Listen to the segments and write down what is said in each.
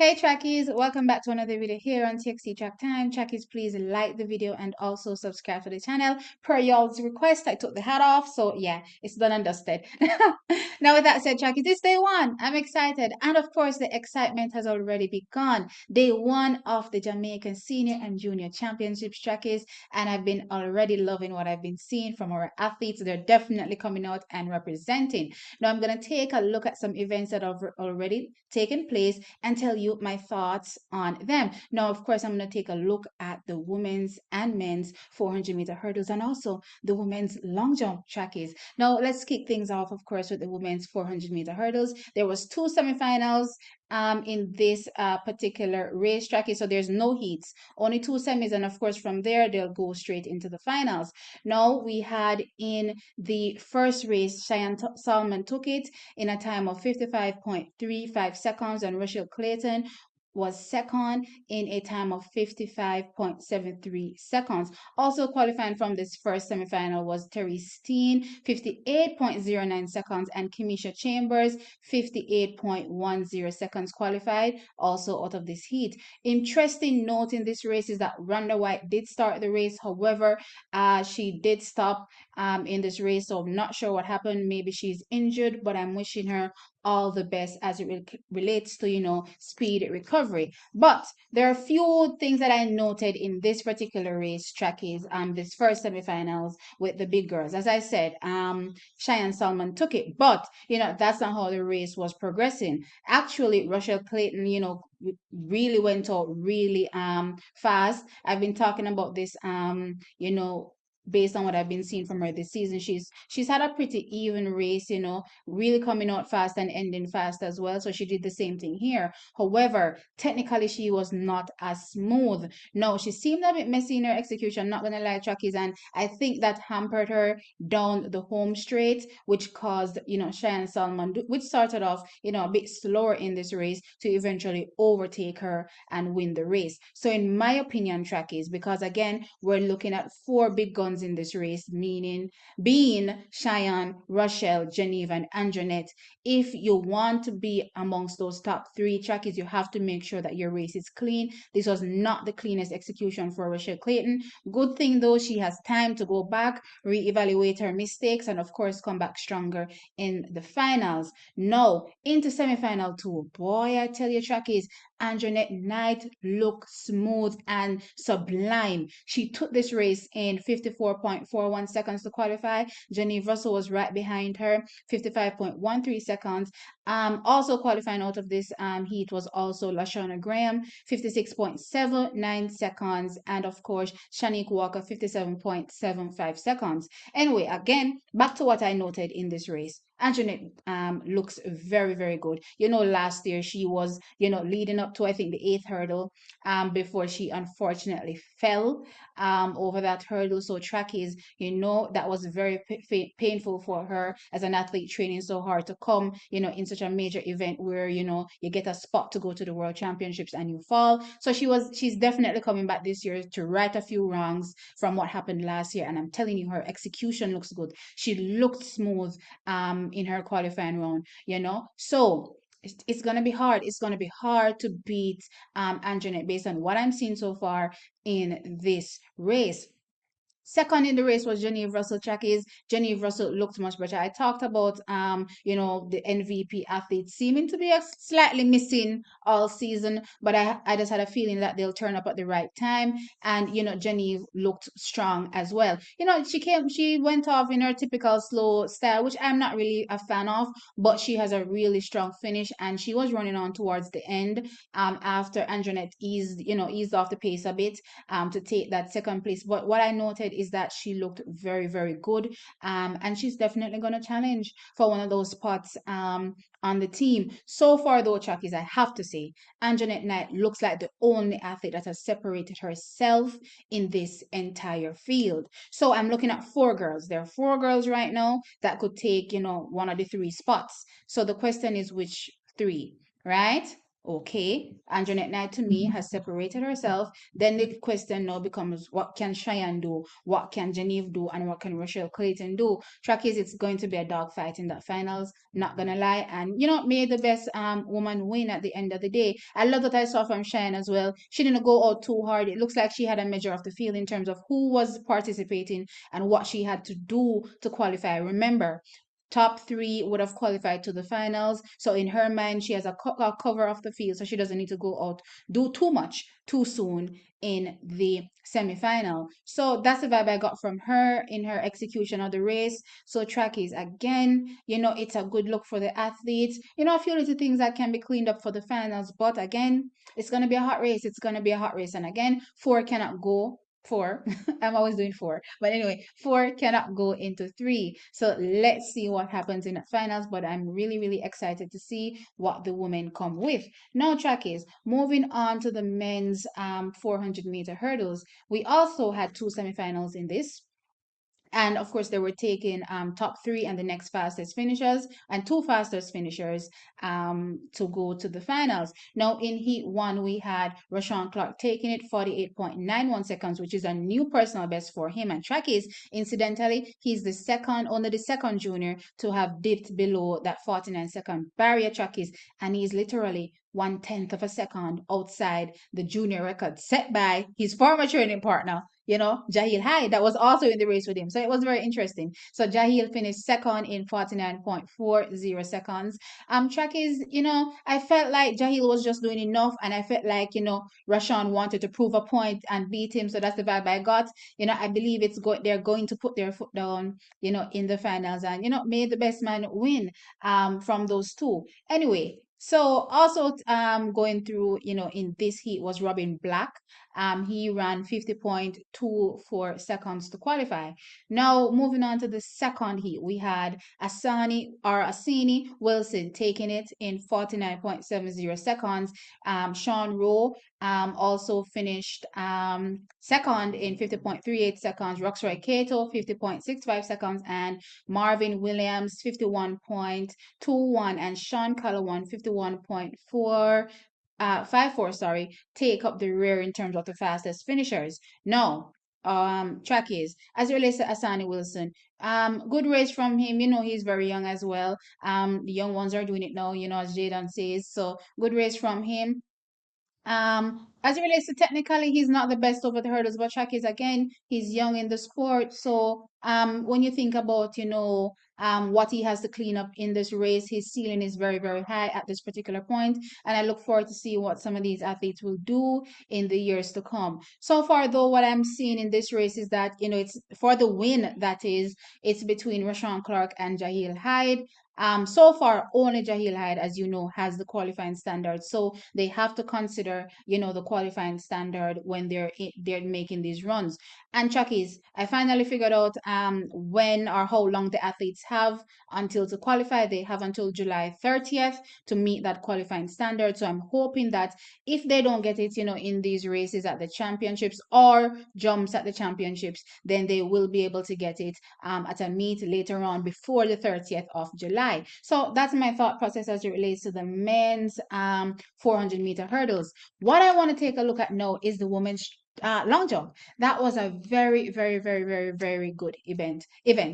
Hey Trackies, welcome back to another video here on TXT Track Time. Trackies, please like the video and also subscribe to the channel. Per y'all's request, I took the hat off, so yeah, it's done and dusted. Now with that said, Trackies, it's day one. I'm excited, and of course, the excitement has already begun. Day one of the Jamaican Senior and Junior Championships, Trackies, and I've been already loving what I've been seeing from our athletes. They're definitely coming out and representing. Now I'm gonna take a look at some events that have already taken place and tell you my thoughts on them. Now, of course, I'm going to take a look at the women's and men's 400-meter hurdles and also the women's long jump trackies. Now, let's kick things off, of course, with the women's 400-meter hurdles. There was two semifinals in this particular race trackie, so there's no heats, only two semis, and of course from there they'll go straight into the finals. Now we had in the first race, Cheyenne Salmon took it in a time of 55.35 seconds, and Rochelle Clayton was second in a time of 55.73 seconds. Also qualifying from this first semifinal was Terry Steen, 58.09 seconds, and Kemisha Chambers, 58.10 seconds qualified, also out of this heat. Interesting note in this race is that Rhonda White did start the race. However, she did stop in this race, so I'm not sure what happened. Maybe she's injured, but I'm wishing her all the best as it relates to speed recovery. But there are a few things that I noted in this particular race trackies this first semifinals with the big girls. As I said, Cheyenne Salmon took it, but that's not how the race was progressing. Actually, Rochelle Clayton really went out really fast. I've been talking about this based on what I've been seeing from her this season. She's had a pretty even race, really coming out fast and ending fast as well. So she did the same thing here. However, technically she was not as smooth. No, she seemed a bit messy in her execution, not gonna lie, trackies, and I think that hampered her down the home straight, which caused, Cheyenne Salmon, which started off, a bit slower in this race, to eventually overtake her and win the race. So in my opinion, trackies, because again, we're looking at four big guns in this race, meaning being Cheyenne, Rochelle, Geneva, and Anjanette. If you want to be amongst those top three trackies, you have to make sure that your race is clean. This was not the cleanest execution for Rochelle Clayton. Good thing though, she has time to go back, reevaluate her mistakes, and of course come back stronger in the finals. Now, into semifinal two. Boy, I tell you, trackies, Anjanette Knight looked smooth and sublime. She took this race in 54.41 seconds to qualify. Jennifer Russell was right behind her, 55.13 seconds. Also qualifying out of this heat was also Lashana Graham, 56.79 seconds, and of course Shanique Walker, 57.75 seconds. Anyway, again, back to what I noted in this race. Anjanette looks very, very good. Last year she was, leading up to, I think, the eighth hurdle before she unfortunately fell over that hurdle. So trackies, that was very painful for her as an athlete training so hard to come, in such a major event where, you get a spot to go to the World Championships and you fall. So she's definitely coming back this year to right a few wrongs from what happened last year. And I'm telling you, her execution looks good. She looked smooth in her qualifying round, So it's going to be hard. It's going to be hard to beat Anjanette based on what I'm seeing so far in this race. Second in the race was Jennifer Russell. Trackies, Jennifer Russell looked much better. I talked about the MVP athletes seeming to be slightly missing all season, but I just had a feeling that they'll turn up at the right time. And Jenny looked strong as well. She went off in her typical slow style, which I'm not really a fan of, but she has a really strong finish, and she was running on towards the end after Anjanette eased off the pace a bit to take that second place. But what I noted is that she looked very, very good. And she's definitely going to challenge for one of those spots on the team. So far, though, Chuckies, I have to say, Anjanette Knight looks like the only athlete that has separated herself in this entire field. So I'm looking at four girls. There are four girls right now that could take, one of the three spots. So the question is which three, right? Okay, Anjanette Knight to me has separated herself. Then the question now becomes, what can Cheyenne do? What can Genevieve do? And what can Rochelle Clayton do? Track is, it's going to be a dog fight in that finals. Not gonna lie, and may the best woman win at the end of the day. I love that I saw from Cheyenne as well. She didn't go out too hard. It looks like she had a measure of the field in terms of who was participating and what she had to do to qualify. Remember, top three would have qualified to the finals. So in her mind, she has a cover of the field, so she doesn't need to go out do too much too soon in the semifinal. So that's the vibe I got from her in her execution of the race. So track is again, it's a good look for the athletes. A few little things that can be cleaned up for the finals, but again, it's gonna be a hot race. It's gonna be a hot race, and again, four cannot go four. I'm always doing four. But anyway, four cannot go into three. So let's see what happens in the finals. But I'm really, really excited to see what the women come with. Now, track is moving on to the men's 400-meter hurdles. We also had two semifinals in this. And of course, they were taking top three and the next fastest finishers and two fastest finishers to go to the finals. Now, in Heat 1, we had Rashawn Clark taking it 48.91 seconds, which is a new personal best for him. And track is, incidentally, he's only the second junior to have dipped below that 49-second barrier. Track is, and he's literally 1/10 of a second outside the junior record set by his former training partner, Jahil Hyde, that was also in the race with him. So it was very interesting. So Jahil finished second in 49.40 seconds. Track is, I felt like Jahil was just doing enough, and I felt like, Rashawn wanted to prove a point and beat him. So that's the vibe I got. I believe they're going to put their foot down, in the finals, and may the best man win from those two. Anyway, so also going through, in this heat was Robin Black. He ran 50.24 seconds to qualify. Now, moving on to the second heat, we had Asini Wilson taking it in 49.70 seconds. Sean Rowe also finished second in 50.38 seconds. Roxroy Cato, 50.65 seconds. And Marvin Williams, 51.21. And Sean Calloway, 51.4 5-4, sorry, take up the rear in terms of the fastest finishers. No, track is as it relates to Asani Wilson. Good race from him. He's very young as well. The young ones are doing it now. As Jaden says. So good race from him. As it relates to technically, he's not the best over the hurdles, but track is again, he's young in the sport. So when you think about, what he has to clean up in this race, his ceiling is very, very high at this particular point. And I look forward to see what some of these athletes will do in the years to come. So far, though, what I'm seeing in this race is that, it's for the win, that is, it's between Rashawn Clark and Jahil Hyde. So far, only Jahil Hyde, as you know, has the qualifying standard. So they have to consider, the qualifying standard when they're making these runs. And Chuckies, I finally figured out when or how long the athletes have until to qualify. They have until July 30th to meet that qualifying standard. So I'm hoping that if they don't get it, in these races at the championships or jumps at the championships, then they will be able to get it at a meet later on before the 30th of July. So that's my thought process as it relates to the men's 400-meter hurdles. What I want to take a look at now is the women's long jump. That was a very, very, very, very, very good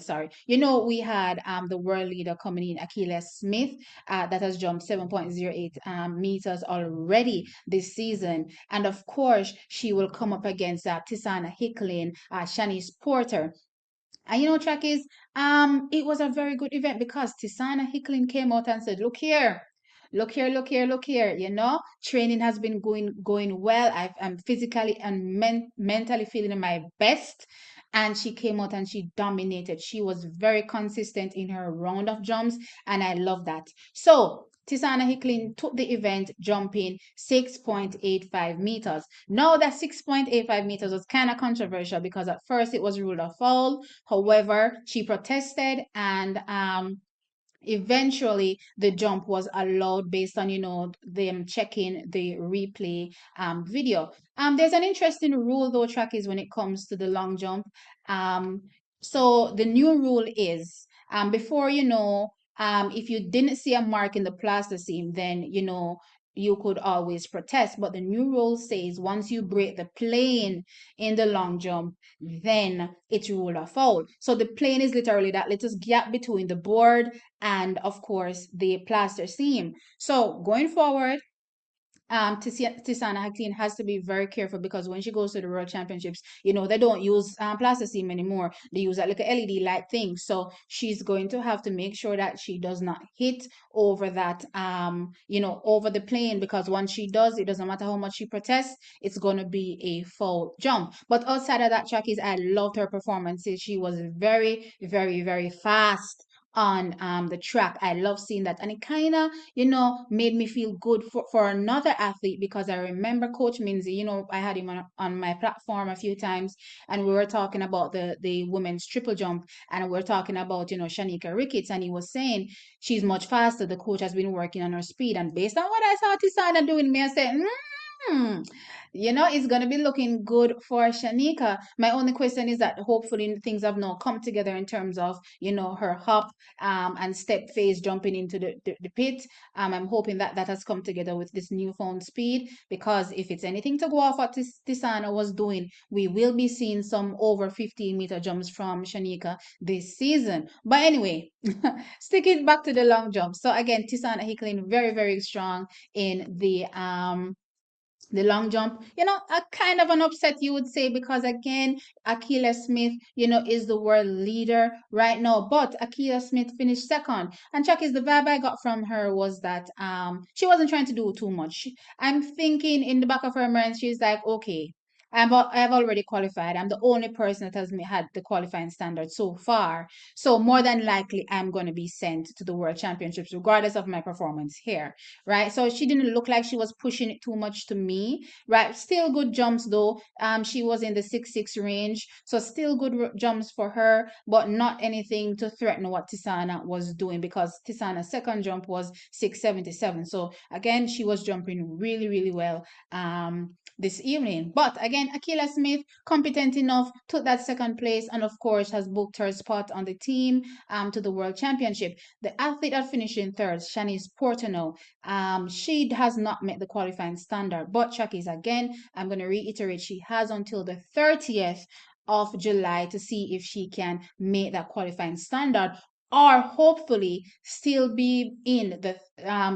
sorry. We had the world leader coming in, Achilles Smith, that has jumped 7.08 meters already this season. And of course, she will come up against Tisana Hicklin, Shanice Porter. And track is, it was a very good event because Tisana Hicklin came out and said, "Look here, look here, look here, look here. Training has been going well. I'm physically and mentally feeling my best." And she came out and she dominated. She was very consistent in her round of jumps, and I love that. So Tisana Hicklin took the event jumping 6.85 meters. Now that 6.85 meters was kind of controversial because at first it was ruled a foul. However, she protested, and eventually the jump was allowed based on them checking the replay video. There's an interesting rule though, track is when it comes to the long jump. So the new rule is before if you didn't see a mark in the plasticine, then you could always protest. But the new rule says once you break the plane in the long jump, then it's ruled a foul. So the plane is literally that little gap between the board and, of course, the plaster seam. So going forward, Tisana Haklin has to be very careful because when she goes to the World Championships, they don't use plasticine anymore. They use that like a LED light thing. So she's going to have to make sure that she does not hit over that, over the plane, because once she does, it doesn't matter how much she protests, it's going to be a foul jump. But outside of that, Chucky's, I loved her performances. She was very, very, very fast on the track. I love seeing that, and it kind of made me feel good for another athlete, because I remember Coach Minzy, I had him on my platform a few times, and we were talking about the women's triple jump, and we were talking about, Shanika Ricketts, and he was saying she's much faster. The coach has been working on her speed, and based on what I saw Tisana doing, me, I said, Hmm. It's going to be looking good for Shanika. My only question is that hopefully things have now come together in terms of, her hop and step phase jumping into the pit. I'm hoping that that has come together with this newfound speed, because if it's anything to go off what Tisana was doing, we will be seeing some over 15-meter jumps from Shanika this season. But anyway, sticking back to the long jump. So again, Tisana Hicklin, very, very strong in the long jump. A kind of an upset, you would say, because again, Akila Smith, is the world leader right now. But Akila Smith finished second. And Chuck, is the vibe I got from her was that she wasn't trying to do too much. I'm thinking in the back of her mind, she's like, okay, I've already qualified. I'm the only person that has had the qualifying standard so far. So more than likely, I'm going to be sent to the World Championships, regardless of my performance here, right? So she didn't look like she was pushing it too much to me, right? Still good jumps though. She was in the 6'6" range, so still good jumps for her, but not anything to threaten what Tisana was doing, because Tisana's second jump was 6'77". So again, she was jumping really, really well. This evening. But again, Akila Smith, competent enough, took that second place, and of course has booked her spot on the team to the World Championship. The athlete that finished in third, Shanice Portano, she has not met the qualifying standard. But Chucky's, again, I'm going to reiterate, she has until the 30th of July to see if she can make that qualifying standard, or hopefully still be in the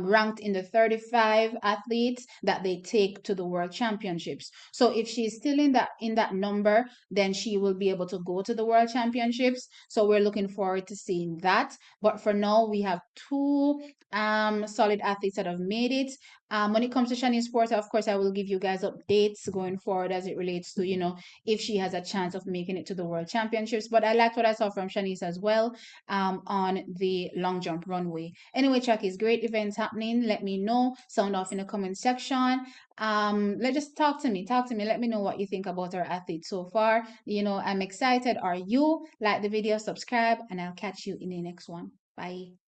ranked in the 35 athletes that they take to the World Championships. So if she's still in that number, then she will be able to go to the World Championships. So we're looking forward to seeing that. But for now, we have two solid athletes that have made it. When it comes to Shanice Porter, of course, I will give you guys updates going forward as it relates to, if she has a chance of making it to the World Championships. But I liked what I saw from Shanice as well on the long jump runway. Anyway, Chuck, is great events happening. Let me know. Sound off in the comment section. Let just talk to me. Talk to me. Let me know what you think about our athletes so far. I'm excited. Are you? Like the video, subscribe, and I'll catch you in the next one. Bye.